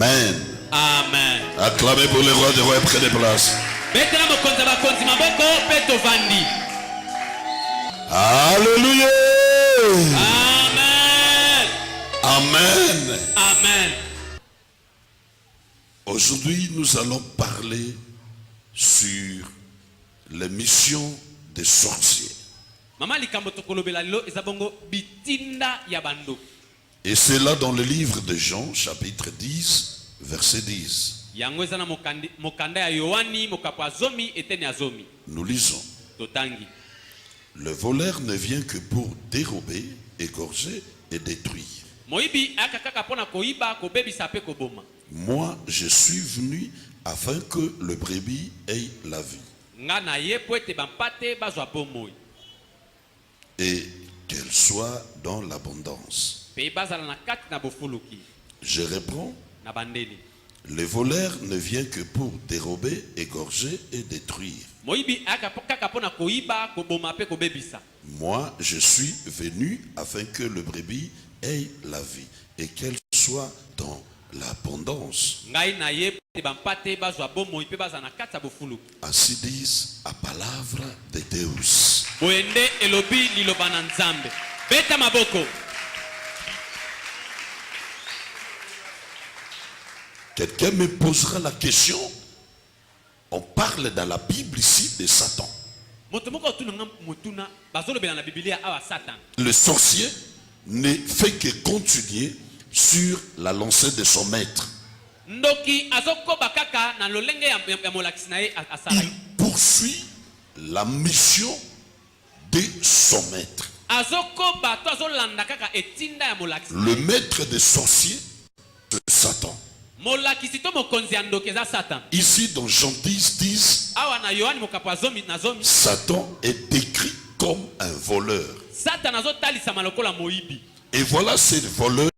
Amen. Amen. Acclamez pour le roi des rois, prenez place. Alléluia. Amen. Amen. Amen. Aujourd'hui, nous allons parler sur les missions des sorciers. Et c'est là dans le livre de Jean, chapitre 10, verset 10. Nous lisons. Le voleur ne vient que pour dérober, égorger et détruire. Moi, je suis venu afin que le brebis ait la vie. Et qu'elle soit dans l'abondance. Je réponds. Le voleur ne vient que pour dérober, égorger et détruire. Moi, je suis venu afin que le brebis ait la vie et qu'elle soit dans l'abondance. Ainsi disent la palavra de Deus. Quelqu'un me posera la question. On parle dans la Bible ici de Satan. Le sorcier ne fait que continuer sur la lancée de son maître. Il poursuit la mission de son maître. Le maître des sorciers, c'est Satan. Ici dans Jean 10, 10, Satan est décrit comme un voleur. Et voilà ces voleurs,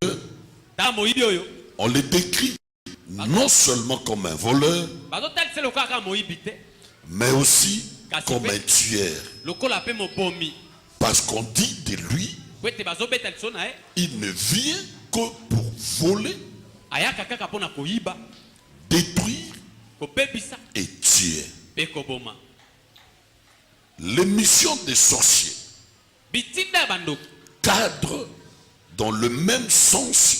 on les décrit non seulement comme un voleur, mais aussi comme un tueur. Parce qu'on dit de lui, il ne vient que pour voler, détruire et tuer. Les missions des sorciers cadrent dans le même sens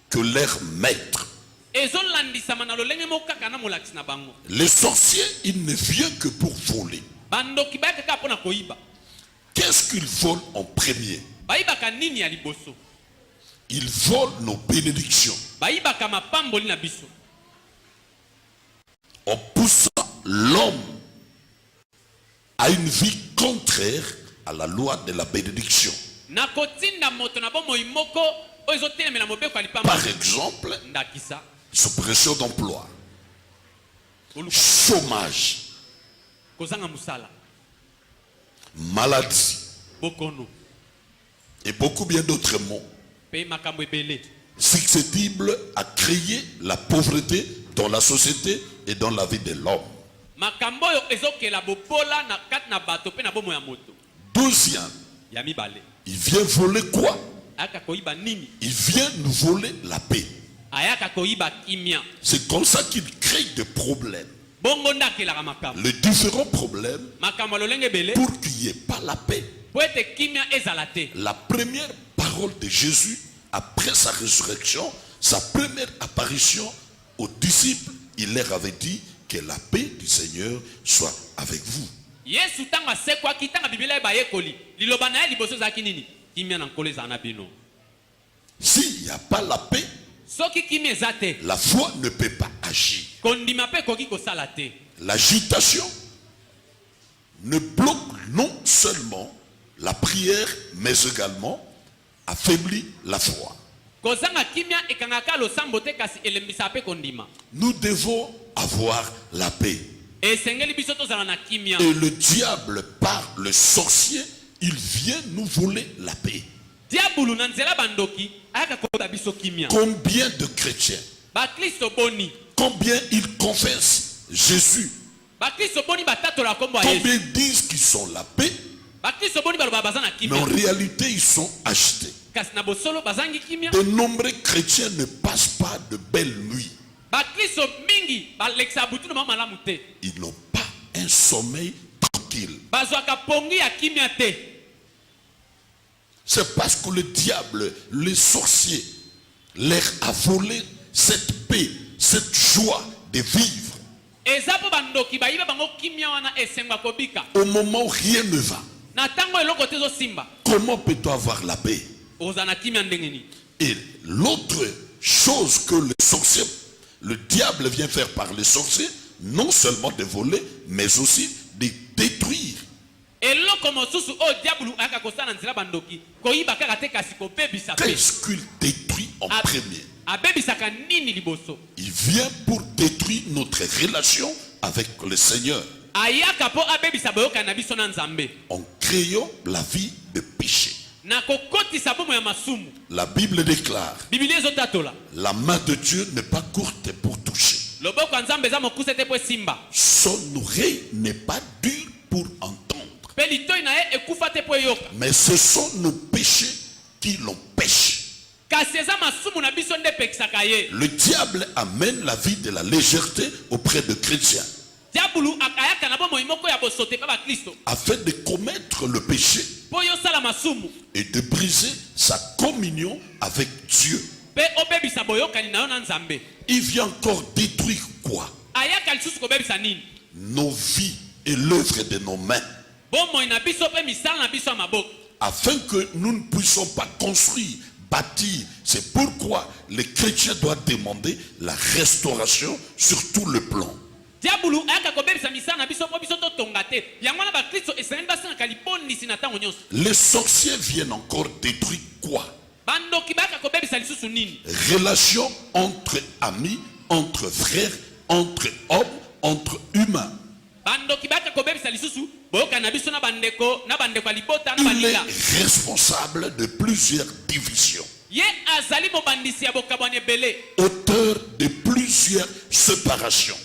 que leur maître. Les sorciers, ils ne viennent que pour voler. Qu'est-ce qu'ils volent en premier? Ils volent nos bénédictions. En poussant l'homme à une vie contraire à la loi de la bénédiction. Par exemple, suppression d'emploi, chômage, maladie et beaucoup bien d'autres mots susceptibles à créer la pauvreté dans la société et dans la vie de l'homme. Deuxième, il vient voler quoi? Il vient nous voler la paix. C'est comme ça qu'il crée des problèmes. Les différents problèmes pour qu'il n'y ait pas la paix. La première parole de Jésus après sa résurrection, sa première apparition aux disciples, il leur avait dit que la paix du Seigneur soit avec vous. S'il n'y a pas la paix, la foi ne peut pas agir. L'agitation ne bloque non seulement la prière, mais également affaiblit la foi. Nous devons avoir la paix. Et le diable, par le sorcier, il vient nous voler la paix. Combien de chrétiens, combien ils confessent Jésus, combien disent qu'ils sont la paix, mais en réalité ils sont achetés. De nombreux chrétiens ne passent pas de belles nuits. Ils n'ont pas un sommeil tranquille. C'est parce que le diable, les sorciers, leur a volé cette paix, cette joie de vivre. Au moment où rien ne va, comment peut-on avoir la paix? Et l'autre chose que le sorcier, le diable vient faire par les sorciers, non seulement de voler, mais aussi de détruire. Qu'est-ce qu'il détruit en premier? Il vient pour détruire notre relation avec le Seigneur, en créant la vie de péché. La Bible déclare: la main de Dieu n'est pas courte pour toucher, son oreille n'est pas dure pour entendre, mais ce sont nos péchés qui l'empêchent. Le diable amène la vie de la légèreté auprès de chrétiens, afin de commettre le péché et de briser sa communion avec Dieu. Il vient encore détruire quoi? Nos vies et l'œuvre de nos mains, afin que nous ne puissions pas construire, bâtir. C'est pourquoi les chrétiens doivent demander la restauration sur tout le plan. Les sorciers viennent encore détruire quoi? Relation entre amis, entre frères, entre hommes, entre humains. Il est responsable de plusieurs divisions, auteur de plusieurs séparations.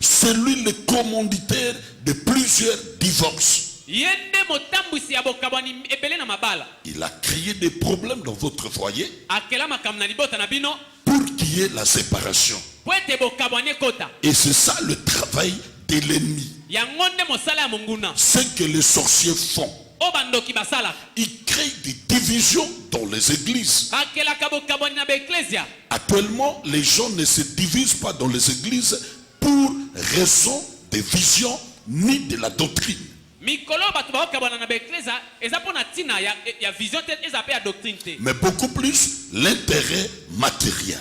C'est lui le commanditaire de plusieurs divorces. Il a créé des problèmes dans votre foyer pour qu'il y ait la séparation. Et c'est ça le travail de l'ennemi. Ce que les sorciers font, ils créent des divisions dans les églises. Actuellement, les gens ne se divisent pas dans les églises pour raison de vision ni de la doctrine, mais beaucoup plus l'intérêt matériel.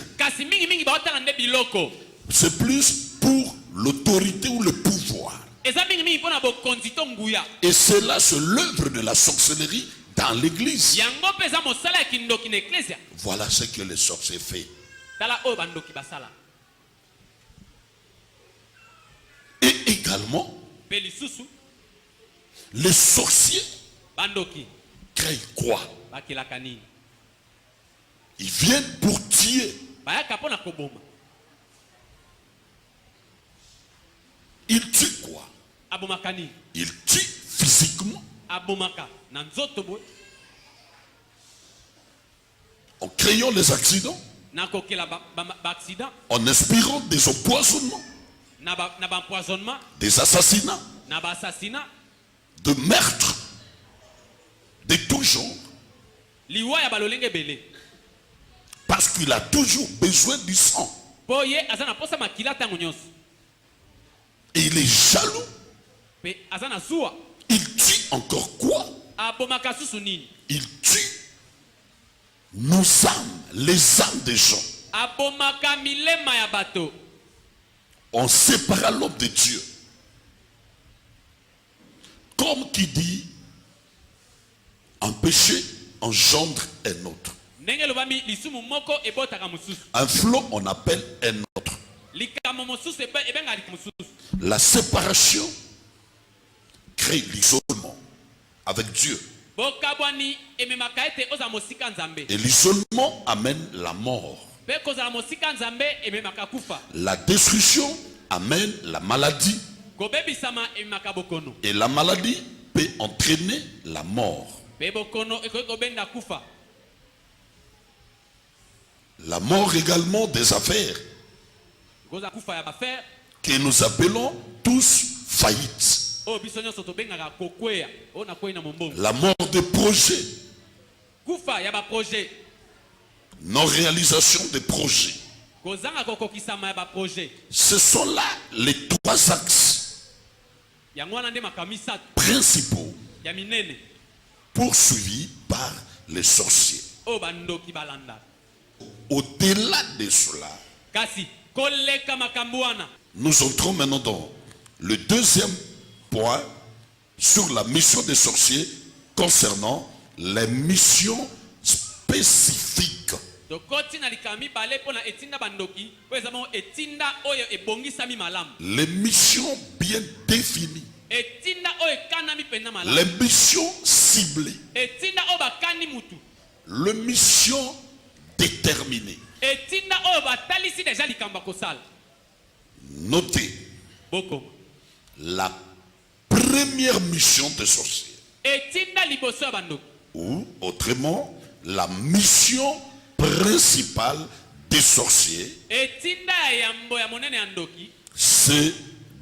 C'est plus pour l'autorité ou le pouvoir. Et cela, c'est l'œuvre de la sorcellerie dans l'église. Voilà ce que les sorciers font. Et également, les sorciers créent quoi? Ils viennent pour tuer. Ils tuent quoi? Ils tuent physiquement, en créant les accidents, en inspirant des empoisonnements, des assassinats, de meurtres de tout genre, parce qu'il a toujours besoin du sang. Et il est jaloux. Il tue encore quoi? Il tue nos âmes, les âmes des gens, en séparant l'homme de Dieu. Comme qui dit, un péché engendre un autre. Un flot, on appelle un autre. La séparation crée l'isolement avec Dieu. Et l'isolement amène la mort. La destruction amène la maladie. Et la maladie peut entraîner la La mort également des affaires. Que nous appelons tous faillites. La mort des projets. Non-réalisation des projets. Ce sont là les trois axes principaux poursuivis par les sorciers. Au-delà de cela, nous entrons maintenant dans le deuxième point sur la mission des sorciers concernant les missions spécifiques. Les missions bien définies. Les missions ciblées. Les missions déterminées. Notez la première mission des sorciers. Ou autrement, la mission principale des sorciers, c'est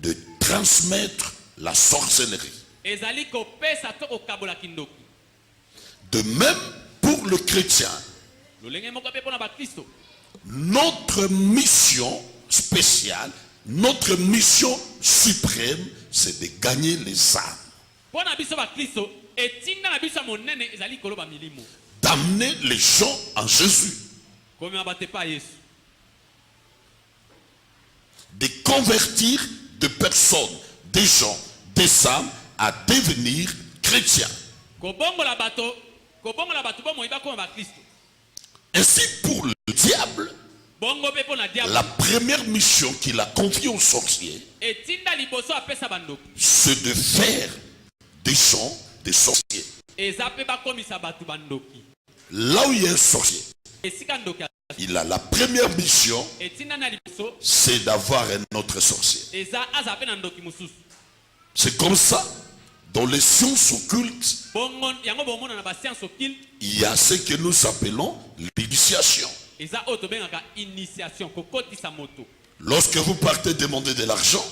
de transmettre la sorcellerie. De même pour le chrétien, notre mission spéciale, notre mission suprême, c'est de gagner les âmes. D'amener les gens en Jésus. De convertir des personnes, des gens, des âmes à devenir chrétiens. Ainsi pour le diable, la première mission qu'il a confiée aux sorciers, c'est de faire des gens des sorciers. Là où il y a un sorcier, il a la première mission, c'est d'avoir un autre sorcier. C'est comme ça, dans les sciences occultes, il y a ce que nous appelons l'initiation. Lorsque vous partez demander de l'argent,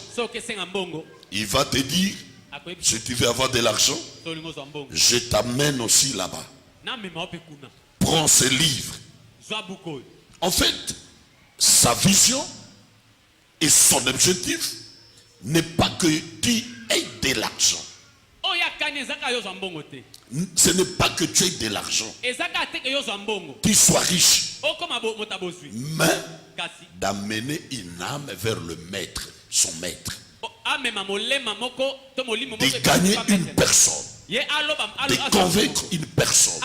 il va te dire, si tu veux avoir de l'argent, je t'amène aussi là-bas. Prends ce livre. En fait, sa vision et son objectif n'est pas que tu aies de l'argent. Ce n'est pas que tu aies de l'argent, tu sois riche, mais d'amener une âme vers le maître, son maître. De gagner une personne, de convaincre une personne.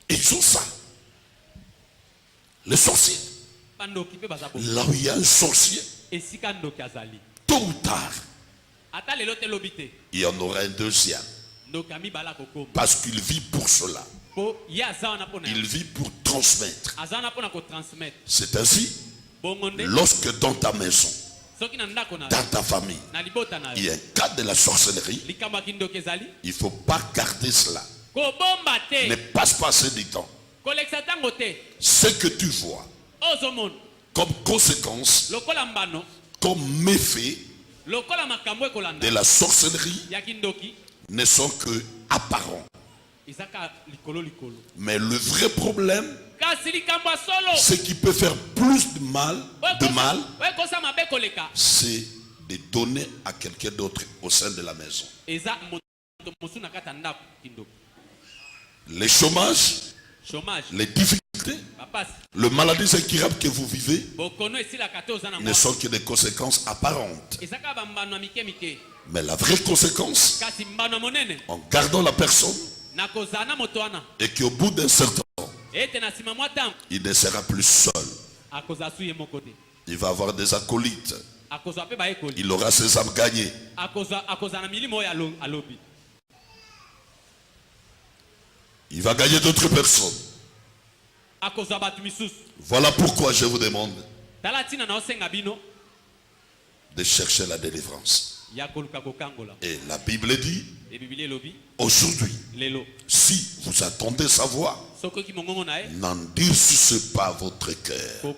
Ils ont ça. Les sorciers. Là où il y a un sorcier, tôt ou tard, il y en aura un deuxième. Parce qu'il vit pour cela. Il vit pour transmettre. C'est ainsi, lorsque dans ta maison, dans ta famille, il y a un cas de la sorcellerie, il ne faut pas garder cela. Ne passe pas assez du temps. Ce que tu vois comme conséquence, comme méfait de la sorcellerie, ne sont que apparents. Mais le vrai problème, ce qui peut faire plus de mal, c'est de donner à quelqu'un d'autre au sein de la maison. Les chômages, les difficultés, le maladie incurable que vous vivez ne sont que des conséquences apparentes. Mais la vraie conséquence, en gardant la personne, et qu'au bout d'un certain temps, il ne sera plus seul. Il va avoir des acolytes. Il aura ses âmes gagnées. Il va gagner d'autres personnes. Voilà pourquoi je vous demande de chercher la délivrance. Et la Bible dit, aujourd'hui, si vous attendez sa voix, n'endurcissez pas votre cœur.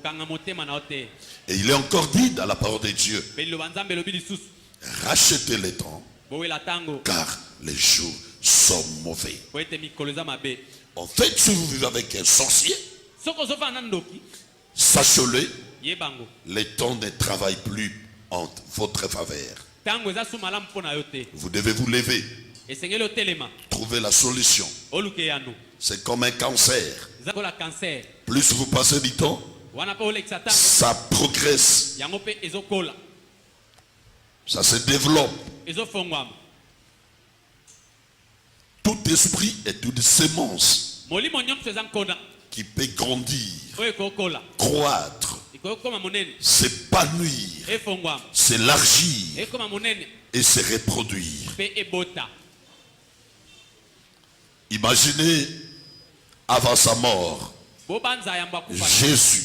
Et il est encore dit dans la parole de Dieu, rachetez les temps, car les jours sont mauvais. En fait, si vous vivez avec un sorcier, sachez-le, les temps ne travaillent plus en votre faveur. Vous devez vous lever, trouver la solution. C'est comme un cancer. Plus vous passez du temps, ça progresse, ça se développe. Tout esprit est une sémence qui peut grandir, croître, s'épanouir, s'élargir et se reproduire. Imaginez, avant sa mort, Jésus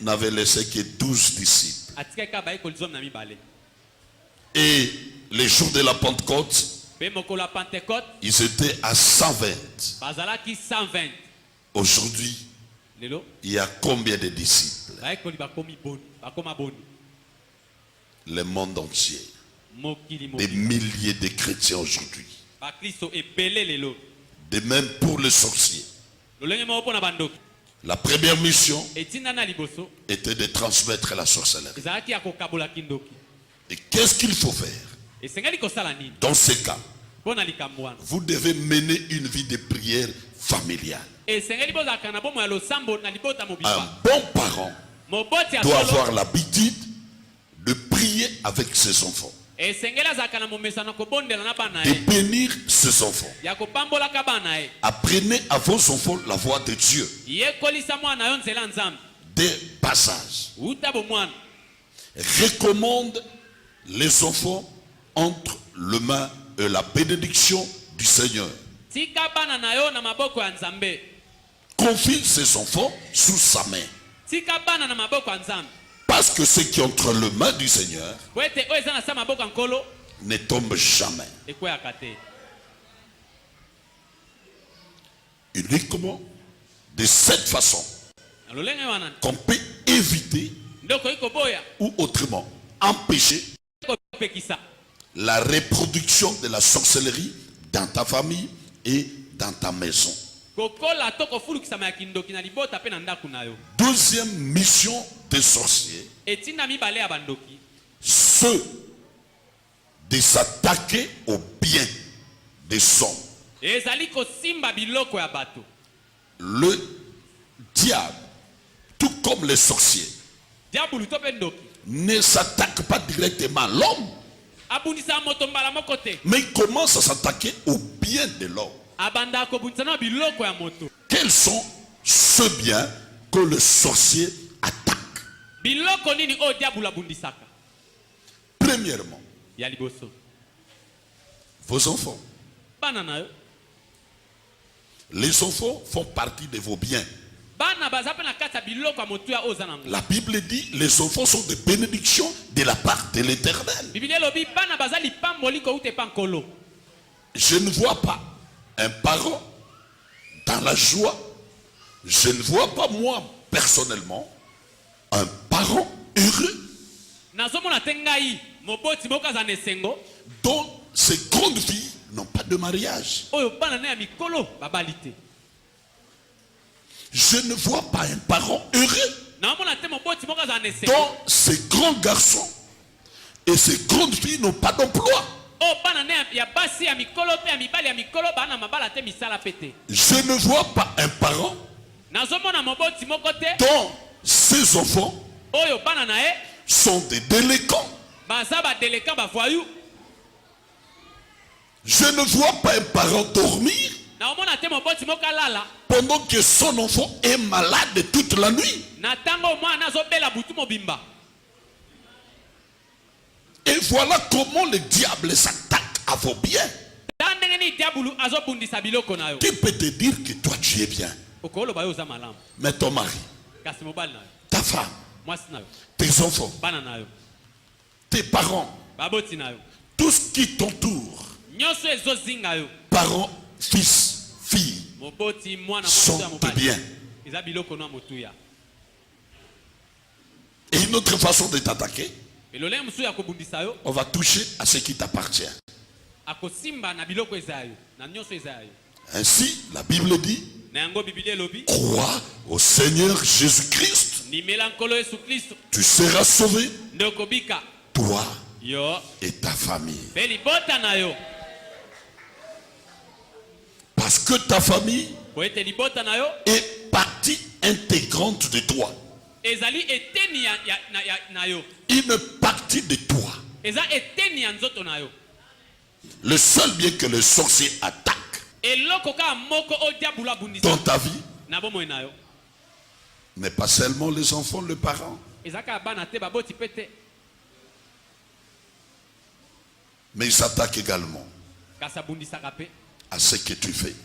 n'avait laissé que 12 disciples. Et les jours de la Pentecôte, ils étaient à 120. Aujourd'hui, il y a combien de disciples? Le monde entier. Des milliers de chrétiens aujourd'hui. De même pour les sorciers. La première mission était de transmettre la sorcellerie. Et qu'est-ce qu'il faut faire? Dans ce cas, vous devez mener une vie de prière familiale. Un bon parent doit avoir l'habitude de prier avec ses enfants, de bénir ses enfants. Apprenez à vos enfants la voix de Dieu. Des passages. Recommande les enfants entre les mains et la bénédiction du Seigneur. Confie ses enfants sous sa main. Parce que ce qui est entre les mains du Seigneur ne tombe jamais. Uniquement de cette façon qu'on peut éviter ou autrement empêcher la reproduction de la sorcellerie dans ta famille et dans ta maison. Deuxième mission des sorciers, c'est de s'attaquer au bien des hommes. Le diable, tout comme les sorciers, ne s'attaque pas directement à l'homme, mais il commence à s'attaquer au bien de l'homme. Quels sont ceux biens que le sorcier attaque? Premièrement, vos enfants. Les enfants font partie de vos biens. La Bible dit les enfants sont des bénédictions de la part de l'Éternel. Je ne vois pas un parent dans la joie. Je ne vois pas moi personnellement un parent heureux dont ses grandes filles n'ont pas de mariage. Je ne vois pas un parent heureux dont ces grands garçons et ces grandes filles n'ont pas d'emploi. Je ne vois pas un parent dont ses enfants sont des délinquants. Je ne vois pas un parent dormir pendant que son enfant est malade toute la nuit. Et voilà comment le diable s'attaque à vos biens. Qui peut te dire que toi tu es bien? Mais ton mari, ta femme, tes enfants, tes parents, Tout ce qui t'entoure, parents, fils, filles, sont tes biens. Et une autre façon de t'attaquer, on va toucher à ce qui t'appartient. Ainsi, la Bible dit, crois au Seigneur Jésus-Christ, tu seras sauvé, toi et ta famille. Parce que ta famille est partie intégrante de toi. Une partie de toi. Le seul bien que le sorcier attaque dans ta vie n'est pas seulement les enfants, les parents, mais il s'attaque également à ce que tu fais,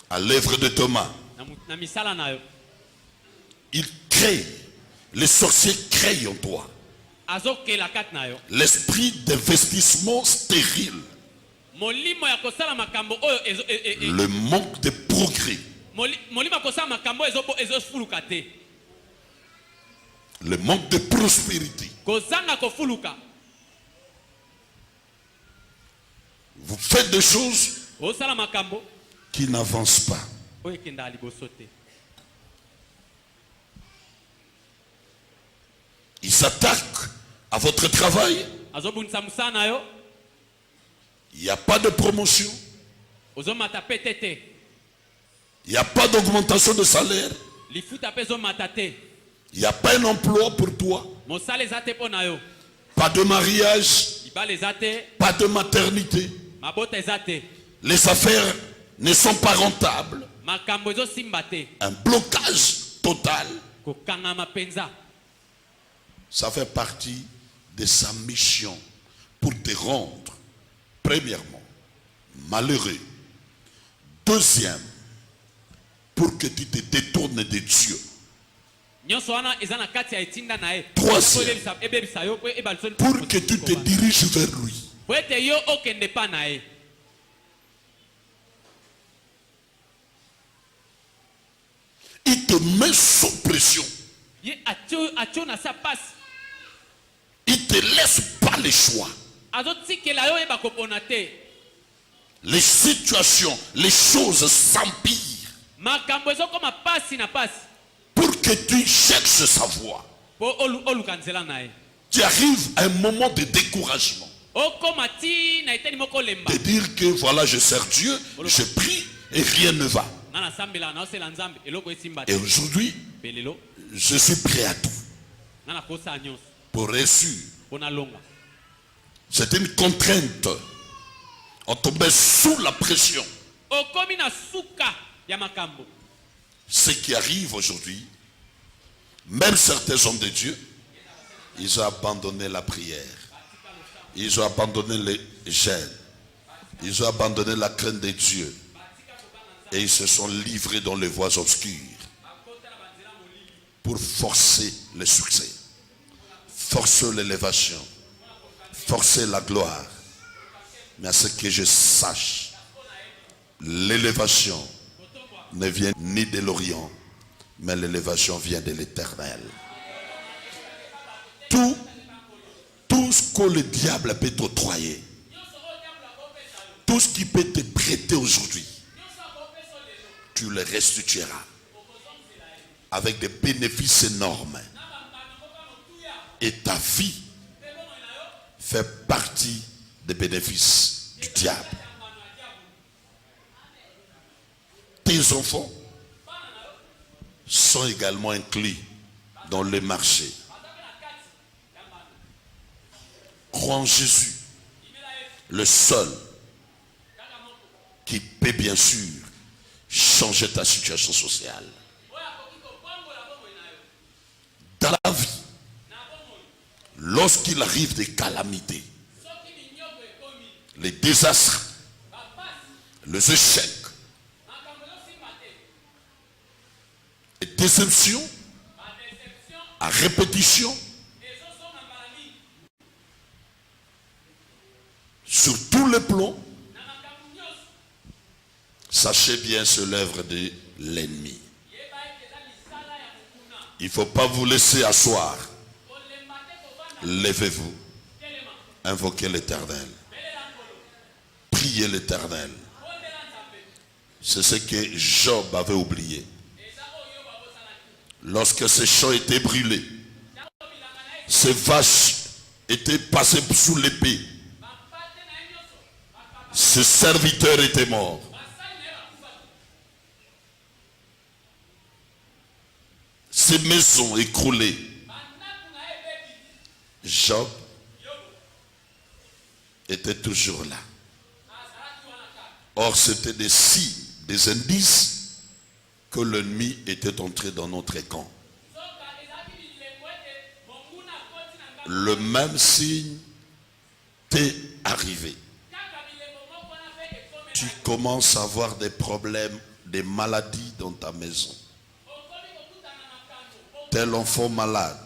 à l'œuvre de Thomas. Il crée, les sorciers créent en toi l'esprit d'investissement stérile, le manque de progrès, le manque de prospérité. Vous faites des choses qui n'avancent pas. Il s'attaque à votre travail. Il n'y a pas de promotion. Il n'y a pas d'augmentation de salaire. Il n'y a pas un emploi pour toi. Pas de mariage. Pas de maternité. Les affaires ne sont pas rentables. Un blocage total. Ça fait partie de sa mission pour te rendre, premièrement, malheureux. Deuxième, pour que tu te détournes de Dieu. Troisième, pour que tu te diriges vers lui. Il te met sous pression. Il ne te laisse pas le choix. Les situations, les choses s'empirent pour que tu cherches sa voie. Tu arrives à un moment de découragement. De dire que voilà, je sers Dieu, je prie et rien ne va. Et aujourd'hui, je suis prêt à tout pour réussir. C'est une contrainte. On tombait sous la pression. Ce qui arrive aujourd'hui, même certains hommes de Dieu, ils ont abandonné la prière. Ils ont abandonné les jeûnes. Ils ont abandonné la crainte de Dieu. Et ils se sont livrés dans les voies obscures pour forcer le succès, forcer l'élévation, forcer la gloire. Mais à ce que je sache, l'élévation ne vient ni de l'Orient, mais l'élévation vient de l'Éternel. Tout ce que le diable peut t'octroyer, tout ce qui peut te prêter aujourd'hui, tu le restitueras avec des bénéfices énormes. Et ta vie fait partie des bénéfices du diable. Tes enfants sont également inclus dans le marché. Crois en Jésus, le seul qui peut bien sûr changer ta situation sociale. Dans la vie, lorsqu'il arrive des calamités, les désastres, les échecs, les déceptions à répétition, plomb, sachez bien c'est l'œuvre de l'ennemi. Il ne faut pas vous laisser asseoir. Levez-vous. Invoquez l'Éternel. Priez l'Éternel. C'est ce que Job avait oublié. Lorsque ses champs étaient brûlés, ses vaches étaient passées sous l'épée, ses serviteurs étaient morts. Ses maisons écroulées. Job était toujours là. Or, c'était des signes, des indices que l'ennemi était entré dans notre camp. Le même signe t'est arrivé. Tu commences à avoir des problèmes, des maladies dans ta maison. Tel enfant malade,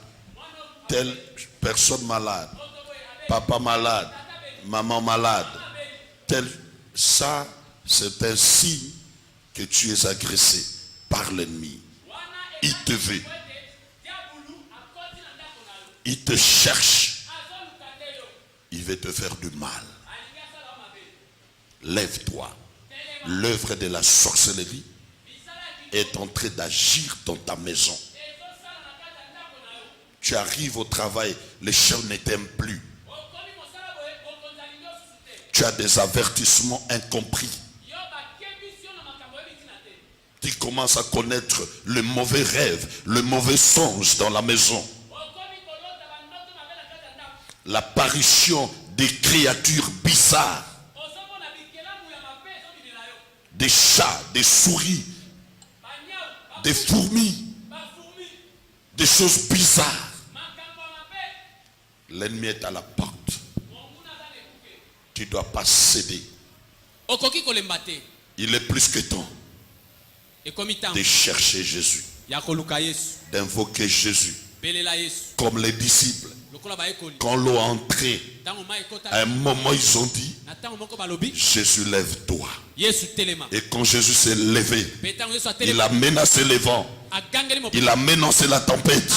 telle personne malade, papa malade, maman malade, ça c'est un signe que tu es agressé par l'ennemi. Il te veut, il te cherche, il veut te faire du mal. Lève-toi. L'œuvre de la sorcellerie est en train d'agir dans ta maison. Tu arrives au travail, les gens ne t'aiment plus. Tu as des avertissements incompris. Tu commences à connaître le mauvais rêve, le mauvais songe dans la maison. L'apparition des créatures bizarres. Des chats, des souris, des fourmis, des choses bizarres. L'ennemi est à la porte. Tu ne dois pas céder. Il est plus que temps de chercher Jésus, d'invoquer Jésus, comme les disciples. Quand l'eau a entré, à un moment ils ont dit, Jésus, lève-toi. Et quand Jésus s'est levé, il a menacé les vents, il a menacé la tempête.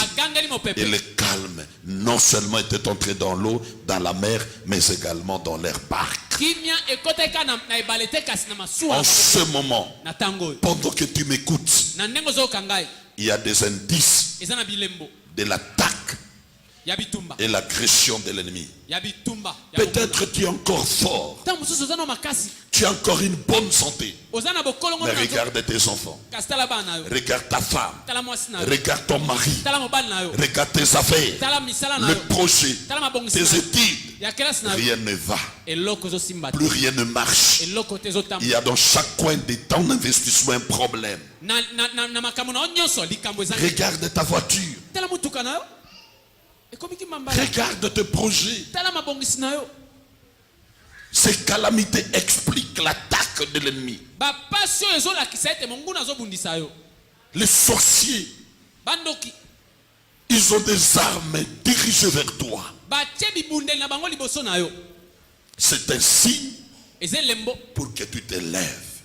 Et le calme non seulement était entré dans l'eau, dans la mer, mais également dans l'air barque. En ce moment, pendant que tu m'écoutes, il y a des indices de l'attaque et l'agression de l'ennemi. Peut-être tu es encore fort. Tu as encore une bonne santé. Mais regarde tes enfants. Regarde ta femme. Regarde ton mari. Regarde tes affaires. Le projet. Tes études. Rien ne va. Plus rien ne marche. Il y a dans chaque coin de ton investissement un problème. Regarde ta voiture. Regarde tes projets. Ces calamités expliquent l'attaque de l'ennemi. Les sorciers, ils ont des armes dirigées vers toi. C'est un signe pour que tu te lèves.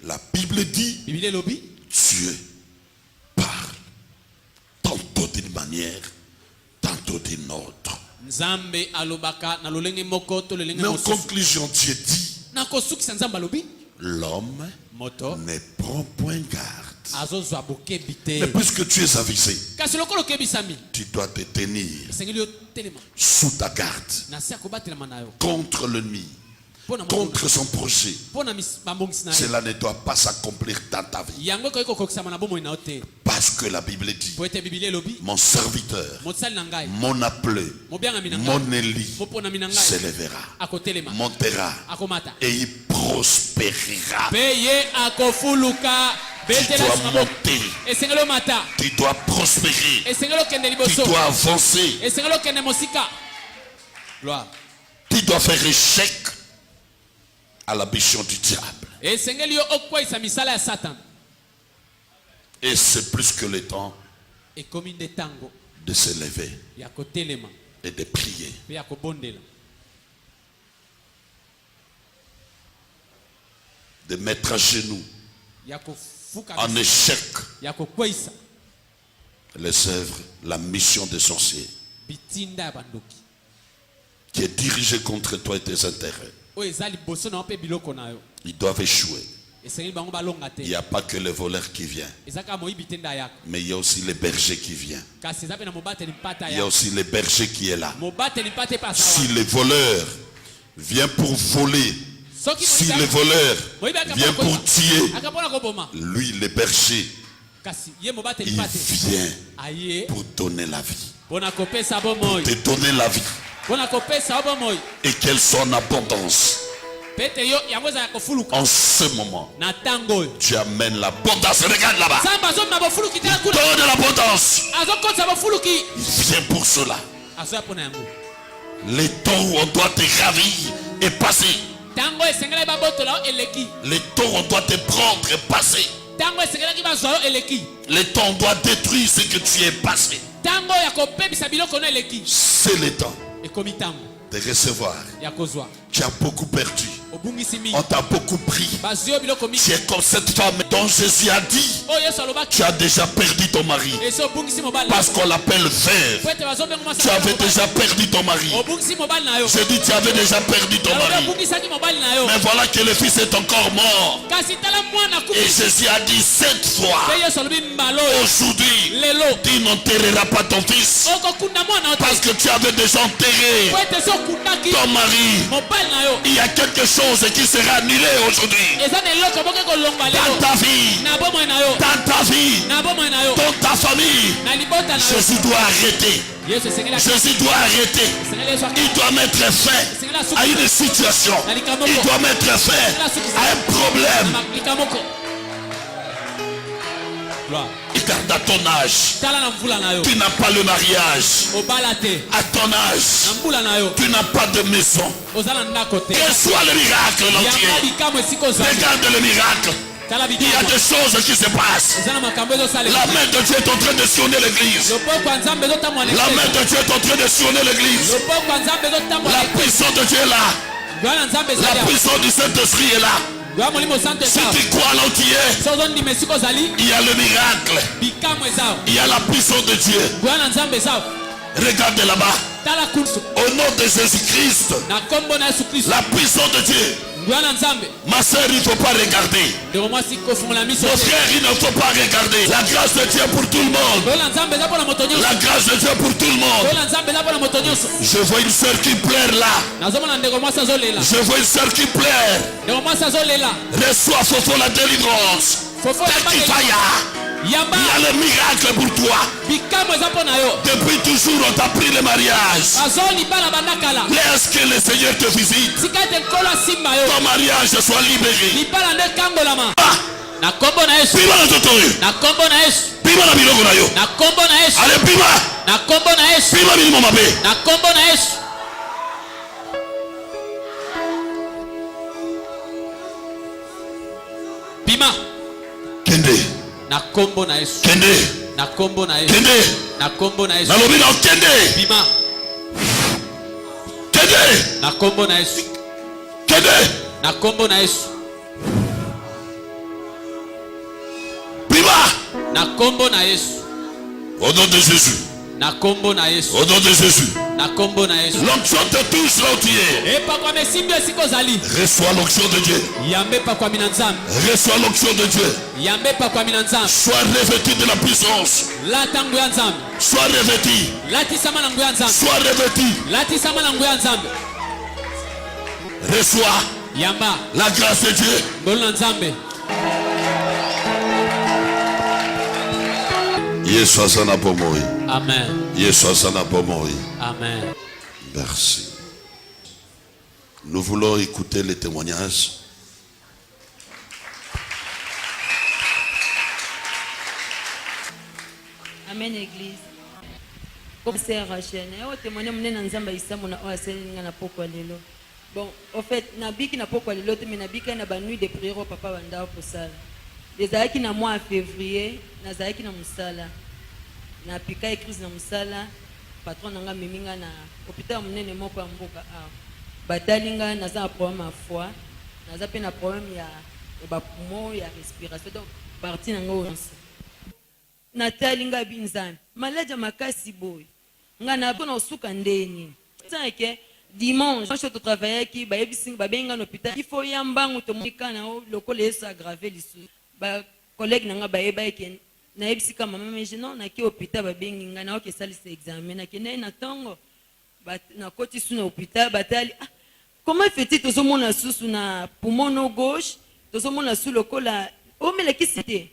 La Bible dit, Dieu parle tantôt d'une manière, tantôt d'une autre. Mais en conclusion, Dieu dit, l'homme ne prend point garde. Mais puisque tu es avisé, tu dois te tenir sous ta garde contre l'ennemi, contre son projet. Cela ne doit pas s'accomplir dans ta vie. Parce que la Bible dit, mon serviteur, mon appelé, mon élu s'élèvera, montera et il prospérera. Tu dois monter, tu dois prospérer, tu dois avancer, tu dois faire échec à la mission du diable. Et c'est plus que le temps de se lever et de prier. de mettre à genoux, en échec, les œuvres, la mission des sorciers qui est dirigée contre toi et tes intérêts. Ils doivent échouer. Il n'y a pas que le voleur qui vient, mais il y a aussi le berger qui vient. Il y a aussi le berger qui est là. Si le voleur vient pour voler, si le voleur vient pour tuer, lui, le berger, il vient pour donner la vie, pour te donner la vie, et qu'elle soit en abondance. En ce moment, tu amènes l'abondance. Regarde là-bas. Il donne l'abondance. Il vient pour cela. Les temps où on doit te ravir est passé. Les temps où on doit te prendre est passé. Les temps où on doit détruire ce que tu es passé. C'est le temps de recevoir. Tu as beaucoup perdu. On t'a beaucoup pris. Tu es comme cette femme dont Jésus a dit: tu as déjà perdu ton mari. Parce qu'on l'appelle veuve. Tu avais déjà perdu ton mari. Je dis: tu avais déjà perdu ton mari. Mais voilà que le fils est encore mort. Et Jésus a dit 7 fois: aujourd'hui, tu n'enterreras pas ton fils. Parce que tu avais déjà enterré ton mari. Il y a quelque chose qui sera annulé aujourd'hui. Dans ta vie, dans ta famille, Jésus doit arrêter. Jésus doit arrêter. Il doit mettre fin à une situation. Il doit mettre fin à un problème. Regarde à ton âge, tu n'as pas le mariage. À ton âge, tu n'as pas de maison. Quel soit le miracle entier, regarde le miracle. Il y a des choses qui se passent. La main de Dieu est en train de sillonner l'église. La main de Dieu est en train de sillonner l'église. La puissance de Dieu est là. La puissance du Saint-Esprit est là. Si tu crois là où tu es, il y a le miracle. Il y a la puissance de Dieu. Regarde là-bas. Au nom de Jésus-Christ, la puissance de Dieu. Ma soeur, il ne faut pas regarder. Mon frère, il ne faut pas regarder. La grâce de Dieu pour tout le monde. La grâce de Dieu pour tout le monde. Je vois une soeur qui pleure là. Je vois une soeur qui pleure. Reçois Fofo la délivrance. Il y a le miracle pour toi. Depuis toujours on t'a pris le mariage. Laisse que le Seigneur te visite. Ton mariage soit libéré. Allez, Pima. Kende. Na kombo na Yesu. Kende. Na kombo na Yesu. Kende. Na kombo na Yesu. Na lobi na kende. Pima. Kende. Na kombo na Yesu. Kende. Na kombo na Yesu. Pima. Na kombo na Yesu. Au nom de Jésus. Na kombo na Yesu. Au nom de Jésus. Na kombo na Yesu. L'onction te touche là où tu es. Reçois l'onction de Dieu. Reçois l'onction de Dieu. Sois revêtu de la puissance. Sois revêtu. Sois revêtu. Reçois la grâce de Dieu. Yesu asana pomoi. Amen. Yesu asana pomoi. Amen. Merci. Nous voulons écouter les témoignages. Amen, Église. Professeur Rachel, on témoigne mon ensemble ici mon oasen na pokwa lelo. Bon, en fait, nabiki na pokwa lelo te nabika na ba nuit de prière au papa banda pour ça. Les aïki na mois février, na zaïki na musala. Na pika écrise na musala, patron nanga miminga na hôpital munene moko ya mboka a. Batalinga na za problème à foi, na za pe na problème ya bapoumon ya respiration donc parti na ngo nyonso natali nga binzambe maladi ya makasi boye nga na mpona osuka ndeni tanke dimanche to travaillaki bayebisi babenga na hôpital il faut yambangu tomika na lokola yesu aggrave lisusu bacollègue na nga bayebaki nayebisi ka mama mais non naki hôpital babengi nga na okesalisa examen nakende na ntongo nakoti su na hôpital batali comment fait-il tozomona susu na poumon gauche tozomona su lokola omelekisi te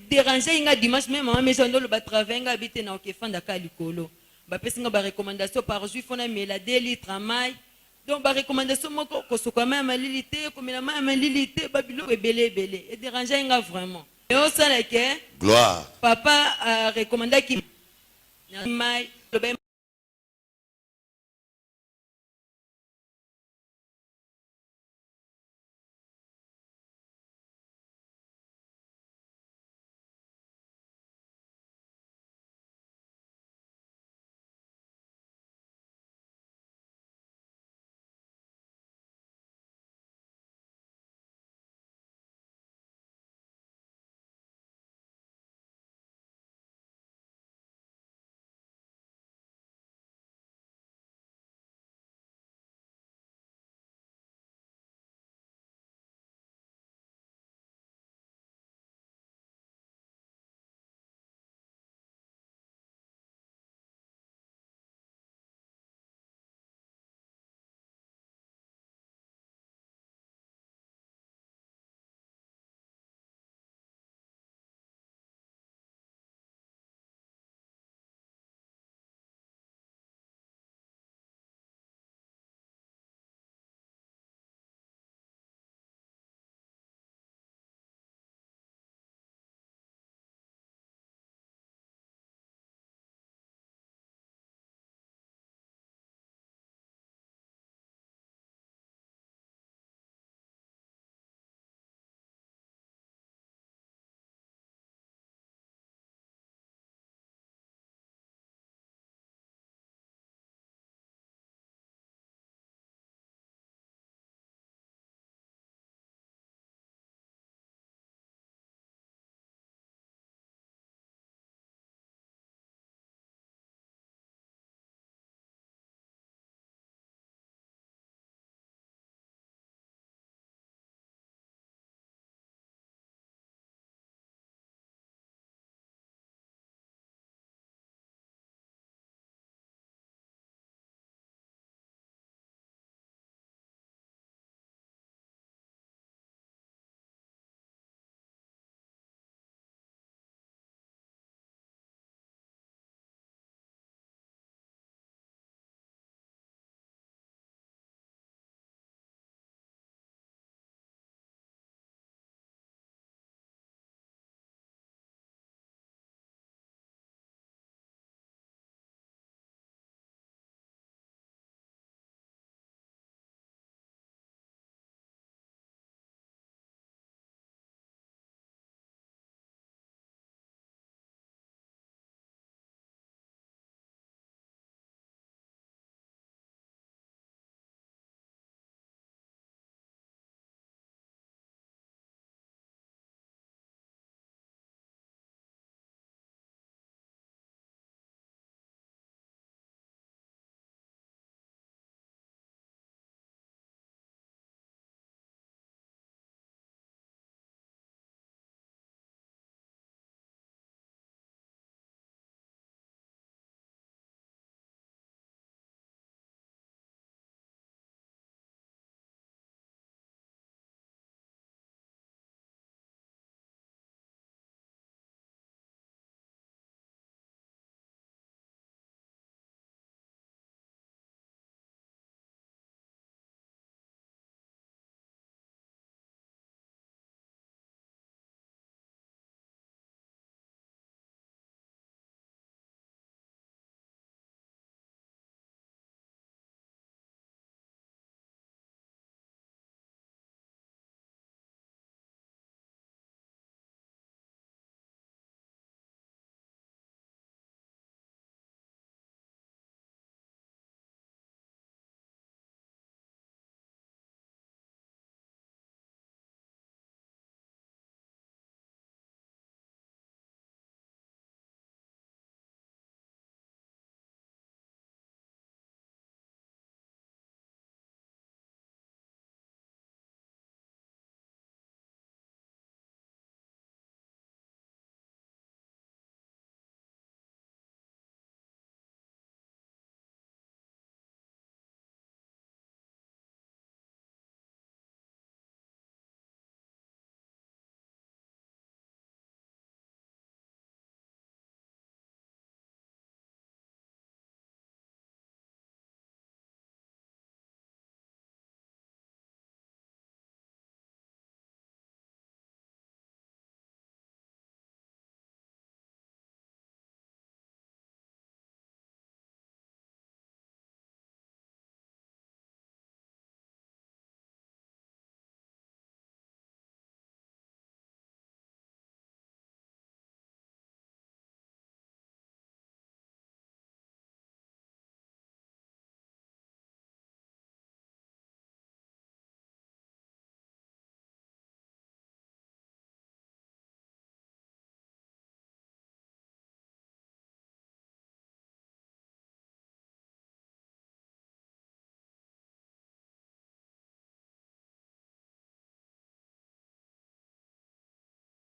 déranger inga dimanche même maman mais ndolo ba travailler nga bité na okefanda ka likolo ba pesinga ba recommandation par jour fona mela 2 litres mai donc ba recommandation moko ko soka même lilité ko mela même lilité ba bilo ebele et déranger inga vraiment et on sait que gloire papa a recommandé qui mai